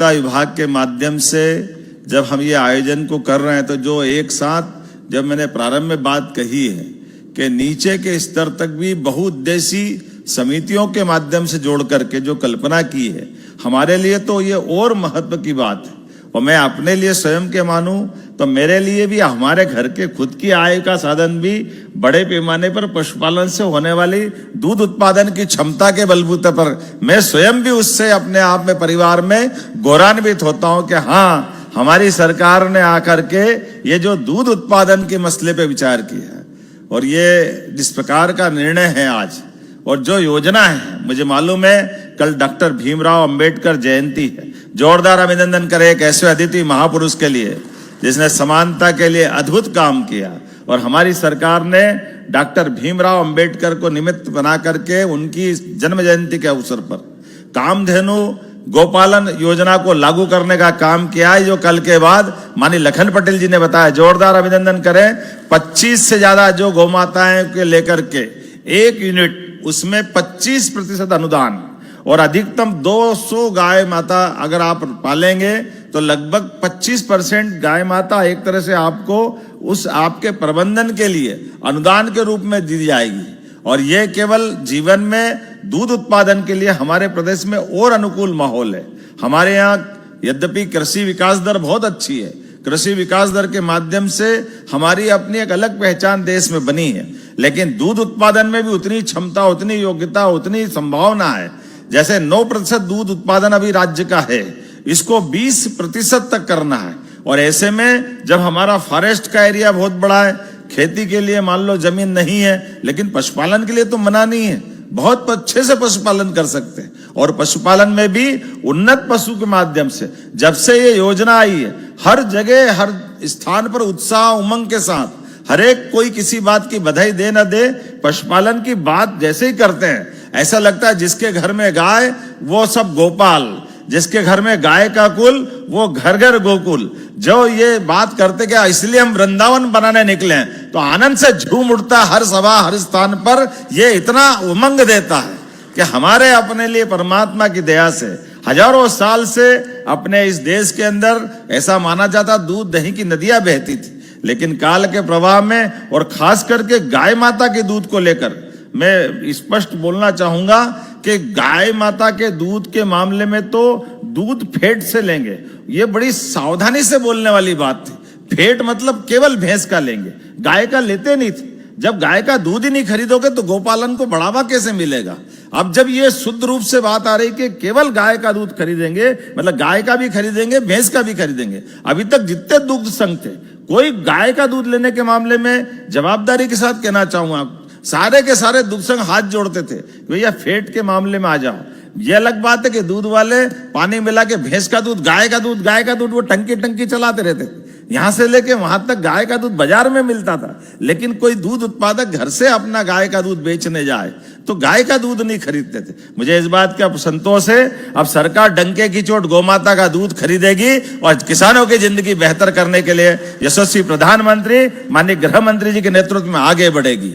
अधिकारिता विभाग के माध्यम से जब हम ये आयोजन को कर रहे हैं तो जो एक साथ जब मैंने प्रारंभ में बात कही है कि नीचे के स्तर तक भी बहुउद्देशीय समितियों के माध्यम से जोड़ करके जो कल्पना की है, हमारे लिए तो ये और महत्व की बात है। और मैं अपने लिए स्वयं के मानूं तो मेरे लिए भी हमारे घर के खुद की आय का साधन भी बड़े पैमाने पर पशुपालन से होने वाली दूध उत्पादन की क्षमता के बलबूते पर मैं स्वयं भी उससे अपने आप में परिवार में गौरवान्वित होता हूं कि हाँ, हमारी सरकार ने आकर के ये जो दूध उत्पादन के मसले पे विचार किया है और ये जिस प्रकार का निर्णय है आज और जो योजना है, मुझे मालूम है कल डॉक्टर भीमराव अंबेडकर जयंती है। जोरदार अभिनंदन करें एक ऐसे अदिति महापुरुष के लिए जिसने समानता के लिए अद्भुत काम किया और हमारी सरकार ने डॉक्टर भीमराव अंबेडकर को निमित्त बना करके उनकी जन्म जयंती के अवसर पर कामधेनु गोपालन योजना को लागू करने का काम किया है, जो कल के बाद माननीय लखन पटेल जी ने बताया। जोरदार अभिनंदन करें। 25 से ज्यादा जो गौ माताएं के लेकर के एक यूनिट उसमें 25% अनुदान और अधिकतम 200 गाय माता अगर आप पालेंगे तो लगभग 25% गाय माता एक तरह से आपको उस आपके प्रबंधन के लिए अनुदान के रूप में दी जाएगी। और ये केवल जीवन में दूध उत्पादन के लिए हमारे प्रदेश में और अनुकूल माहौल है। हमारे यहाँ यद्यपि कृषि विकास दर बहुत अच्छी है, कृषि विकास दर के माध्यम से हमारी अपनी एक अलग पहचान देश में बनी है, लेकिन दूध उत्पादन में भी उतनी क्षमता, उतनी योग्यता, उतनी संभावना है। जैसे 9% दूध उत्पादन अभी राज्य का है, इसको 20% तक करना है। और ऐसे में जब हमारा फॉरेस्ट का एरिया बहुत बड़ा है, खेती के लिए मान लो जमीन नहीं है, लेकिन पशुपालन के लिए तो मना नहीं है, बहुत अच्छे से पशुपालन कर सकते हैं। और पशुपालन में भी उन्नत पशु के माध्यम से जब से ये योजना आई है, हर जगह हर स्थान पर उत्साह उमंग के साथ हर एक कोई किसी बात की बधाई दे न दे, पशुपालन की बात जैसे ही करते हैं ऐसा लगता है जिसके घर में गाय वो सब गोपाल, जिसके घर में गाय का कुल वो घर घर गोकुल। जो ये बात करते क्या इसलिए हम वृंदावन बनाने निकले हैं, तो आनंद से झूम उठता हर सभा हर स्थान पर। ये इतना उमंग देता है कि हमारे अपने लिए परमात्मा की दया से हजारों साल से अपने इस देश के अंदर ऐसा माना जाता दूध दही की नदियां बहती थी, लेकिन काल के प्रवाह में और खास करके गाय माता के दूध को लेकर मैं स्पष्ट बोलना चाहूंगा कि गाय माता के दूध के मामले में तो दूध फेट से लेंगे, ये बड़ी सावधानी से बोलने वाली बात थी। फेट मतलब केवल भैंस का लेंगे, गाय का लेते नहीं थे। जब गाय का दूध ही नहीं खरीदोगे तो गोपालन को बढ़ावा कैसे मिलेगा। अब जब ये शुद्ध रूप से बात आ रही कि केवल गाय का दूध खरीदेंगे, मतलब गाय का भी खरीदेंगे भैंस का भी खरीदेंगे। अभी तक जितने दुग्ध संघ थे, कोई गाय का दूध लेने के मामले में जवाबदारी के साथ कहना चाहूंगा सारे के सारे दुग्ध संघ हाथ जोड़ते थे, भैया फेट के मामले में आ जाओ। ये अलग बात है कि दूध वाले पानी मिला के भैंस का दूध गाय का दूध वो टंकी चलाते रहते थे। यहां से लेके वहां तक गाय का दूध बाजार में मिलता था, लेकिन कोई दूध उत्पादक घर से अपना गाय का दूध बेचने जाए तो गाय का दूध नहीं खरीदते थे। मुझे इस बात का संतोष है, अब सरकार डंके की चोट गौमाता का दूध खरीदेगी और किसानों की जिंदगी बेहतर करने के लिए यशस्वी प्रधानमंत्री माननीय गृह मंत्री जी के नेतृत्व में आगे बढ़ेगी।